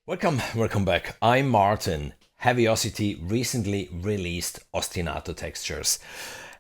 Welcome back. I'm Martin. Heavyocity recently released Ostinato Textures.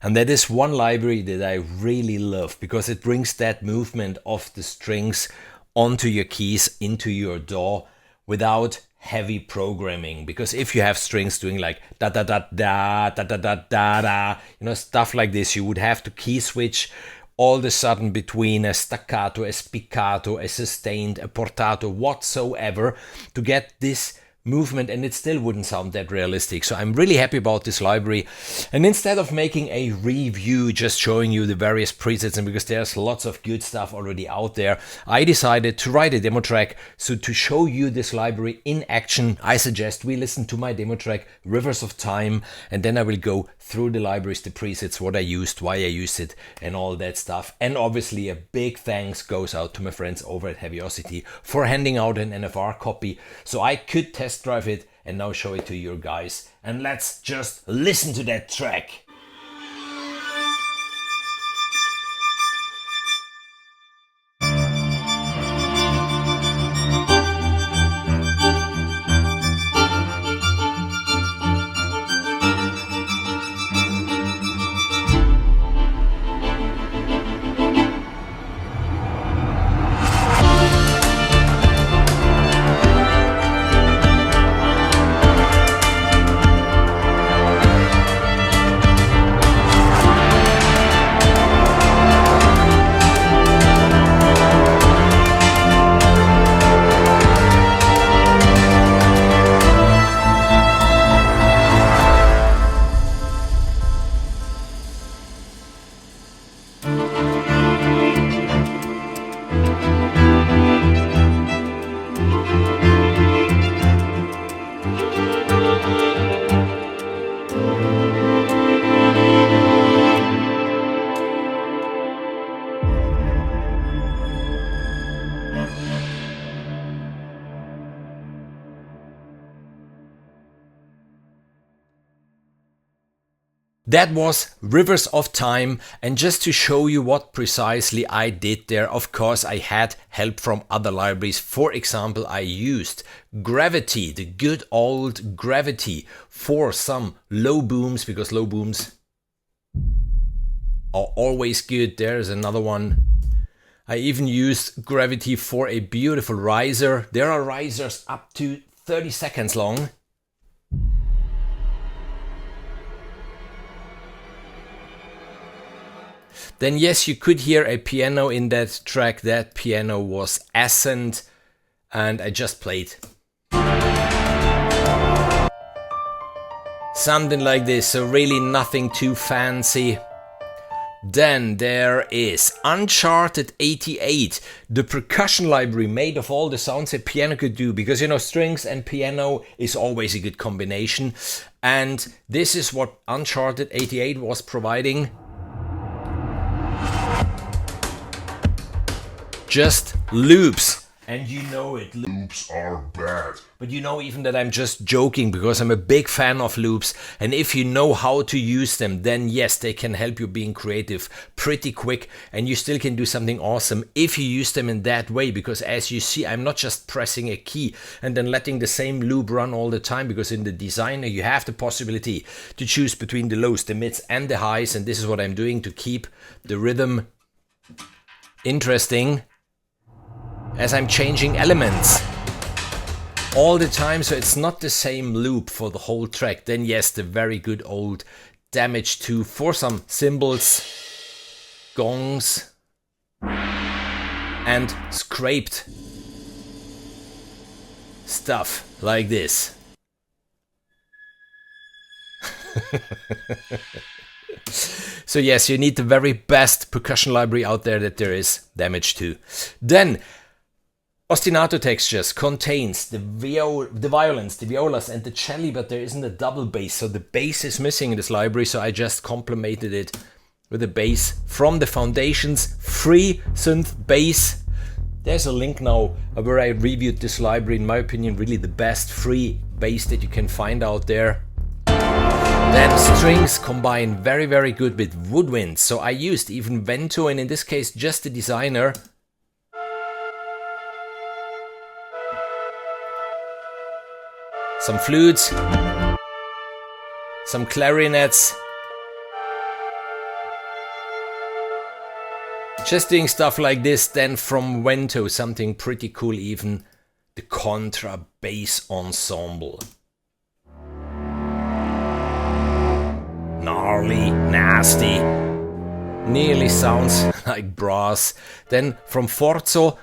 And that is one library that I really love because it brings that movement of the strings onto your keys, into your DAW without heavy programming. Because if you have strings doing like da da da da da da da da da, stuff like this, you would have to key switch all of a sudden between a staccato, a spiccato, a sustained, a portato, whatsoever to get this movement, and it still wouldn't sound that realistic. So I'm really happy about this library. And instead of making a review just showing you the various presets, and because there's lots of good stuff already out there, I decided to write a demo track. So to show you this library in action, I suggest we listen to my demo track Rivers of Time, and then I will go through the libraries, the presets, what I used, why I used it, and all that stuff. And obviously a big thanks goes out to my friends over at Heavyocity for handing out an NFR copy so I could test drive it and now show it to you guys. And let's just listen to that track. That was Rivers of Time, and just to show you what precisely I did there, of course I had help from other libraries. For example, I used Gravity, the good old Gravity, for some low booms, because low booms are always good. There's another one. I even used Gravity for a beautiful riser. There are risers up to 30 seconds long. Then yes, you could hear a piano in that track. That piano was Ascent, and I just played something like this, so really nothing too fancy. Then there is Uncharted 88, the percussion library made of all the sounds a piano could do, because strings and piano is always a good combination, and this is what Uncharted 88 was providing. Just loops, and loops are bad. But even that I'm just joking, because I'm a big fan of loops, and if you know how to use them, then yes, they can help you being creative pretty quick, and you still can do something awesome if you use them in that way, because as you see, I'm not just pressing a key and then letting the same loop run all the time, because in the designer you have the possibility to choose between the lows, the mids and the highs, and this is what I'm doing to keep the rhythm interesting as I'm changing elements all the time, so it's not the same loop for the whole track. Then yes, the very good old Damage 2 for some cymbals, gongs, and scraped stuff like this. So yes, you need the very best percussion library out there that there is, Damage 2. Then Ostinato Textures contains the violins, the violas, and the cello, but there isn't a double bass, so the bass is missing in this library, so I just complemented it with a bass from the Foundations free synth bass. There's a link now where I reviewed this library, in my opinion really the best free bass that you can find out there. Then strings combine very, very good with woodwinds, so I used even Vento, and in this case just the designer. some flutes, some clarinets. Just doing stuff like this, then from Vento, something pretty cool even, the contra bass ensemble. Gnarly, nasty, nearly sounds like brass. Then from Forzo,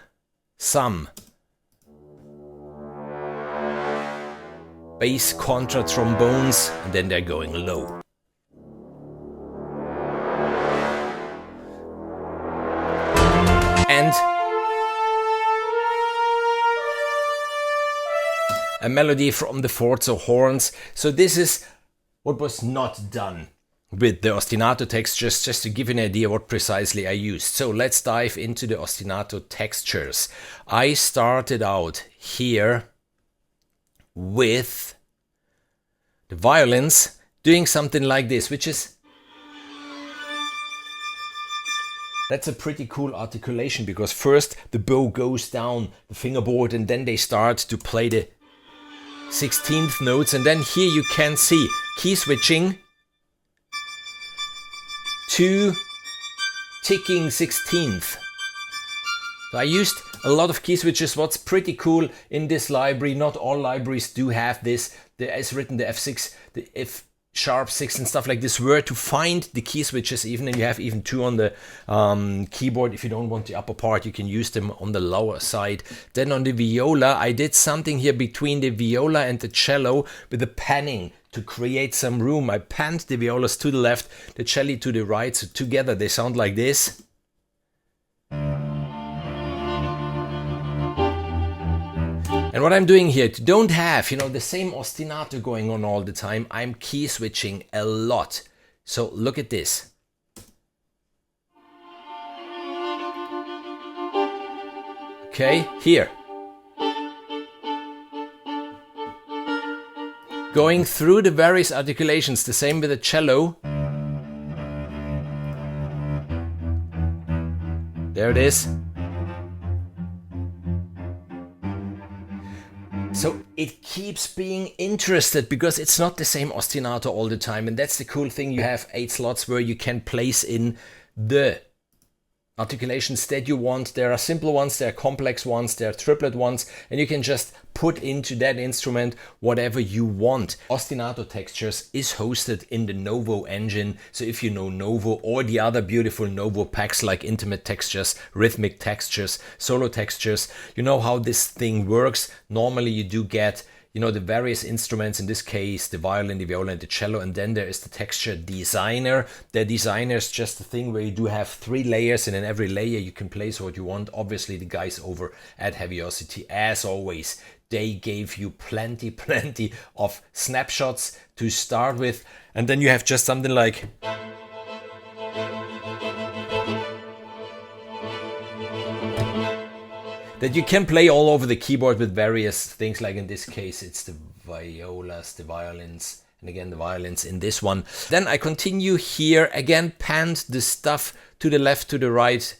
some bass contra trombones, and then they're going low. And a melody from the Forzo horns. So this is what was not done with the Ostinato Textures, just to give you an idea what precisely I used. So let's dive into the Ostinato Textures. I started out here with the violins doing something like this, which is, that's a pretty cool articulation, because first the bow goes down the fingerboard and then they start to play the 16th notes, and then here you can see key switching to ticking 16th. So I used a lot of key switches. What's pretty cool in this library, not all libraries do have this. There is written the F6, the F sharp 6 and stuff like this, where to find the key switches even, and you have even two on the keyboard. If you don't want the upper part, you can use them on the lower side. Then on the viola, I did something here between the viola and the cello with the panning to create some room. I panned the violas to the left, the cello to the right, so together they sound like this. And what I'm doing here, to don't have, the same ostinato going on all the time, I'm key switching a lot. So look at this. Okay, here. Going through the various articulations, the same with the cello. There it is. So it keeps being interested, because it's not the same ostinato all the time. And that's the cool thing. You have 8 slots where you can place in the articulations that you want. There are simple ones, there are complex ones, there are triplet ones, and you can just put into that instrument whatever you want. Ostinato Textures is hosted in the Novo engine. So if you know Novo or the other beautiful Novo packs like Intimate Textures, Rhythmic Textures, Solo Textures, you know how this thing works. Normally you do get the various instruments, in this case the violin, the viola and the cello, and then there is the texture designer. The designer is just a thing where you do have 3 layers, and in every layer you can place what you want. Obviously the guys over at Heavyocity, as always, they gave you plenty of snapshots to start with, and then you have just something like that you can play all over the keyboard with various things, like in this case it's the violas, the violins, and again the violins in this one. Then I continue here, again panned the stuff to the left, to the right.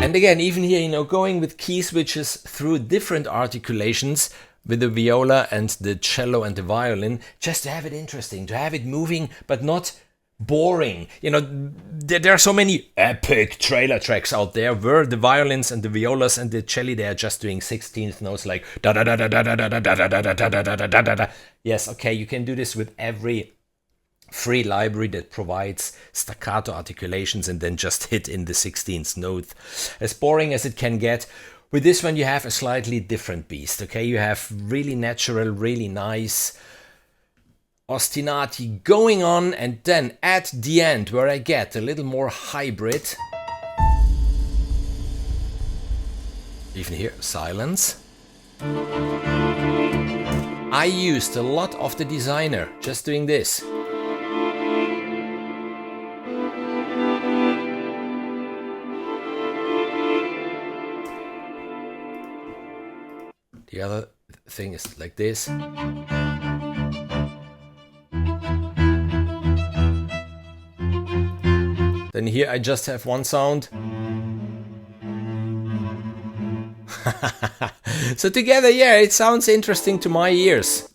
And again, even here, going with key switches through different articulations with the viola and the cello and the violin, just to have it interesting, to have it moving, but not boring. There are so many epic trailer tracks out there where the violins and the violas and the cello, they are just doing 16th notes like da da da da da da da da da da da da da da da da. Yes, okay, you can do this with every free library that provides staccato articulations and then just hit in the 16th note. As boring as it can get, with this one you have a slightly different beast. Okay, you have really natural, really nice ostinati going on, and then at the end where I get a little more hybrid, even here silence. I used a lot of the designer, just doing this. The other thing is like this. Then here I just have one sound. So together, yeah, it sounds interesting to my ears.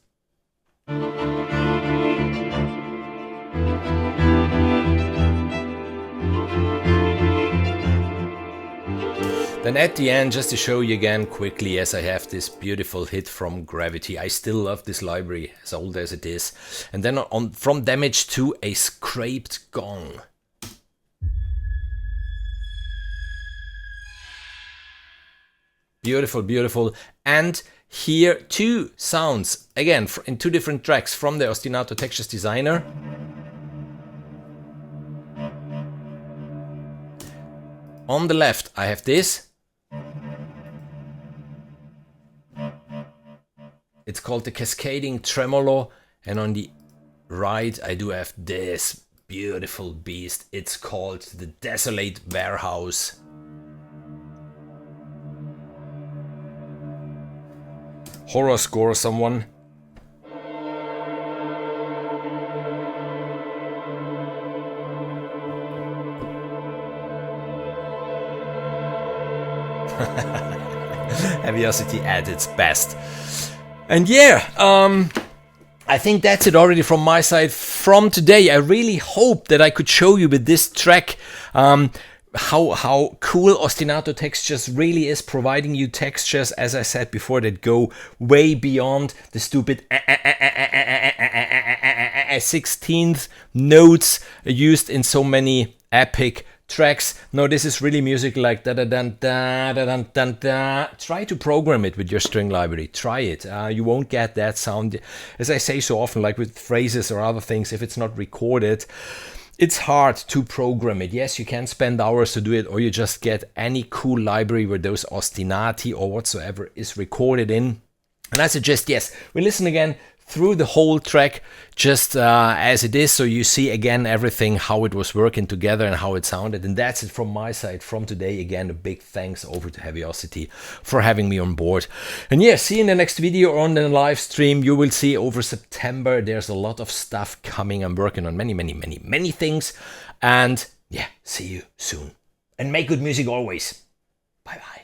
Then at the end, just to show you again quickly, yes, I have this beautiful hit from Gravity. I still love this library, as old as it is. And then from Damage to a scraped gong. Beautiful, beautiful. And here 2 sounds, again, in 2 different tracks from the Ostinato Textures designer. On the left, I have this. It's called the Cascading Tremolo. And on the right, I do have this beautiful beast. It's called the Desolate Warehouse. Horror score, someone. Heavyocity at its best. And yeah, I think that's it already from my side from today. I really hope that I could show you with this track how cool Ostinato Textures really is, providing you textures, as I said before, that go way beyond the stupid 16th notes used in so many epic tracks. No, this is really music like da da da da da da da da. Try to program it with your string library. Try it. You won't get that sound. As I say so often, like with phrases or other things, if it's not recorded, it's hard to program it. Yes, you can spend hours to do it, or you just get any cool library where those ostinati or whatsoever is recorded in. And I suggest, yes, we listen again through the whole track just as it is, so you see again everything, how it was working together and how it sounded. And that's it from my side from today. Again, a big thanks over to Heavyocity for having me on board. And yeah, see you in the next video or on the live stream. You will see over September there's a lot of stuff coming. I'm working on many things. And yeah, see you soon. And make good music always. Bye bye.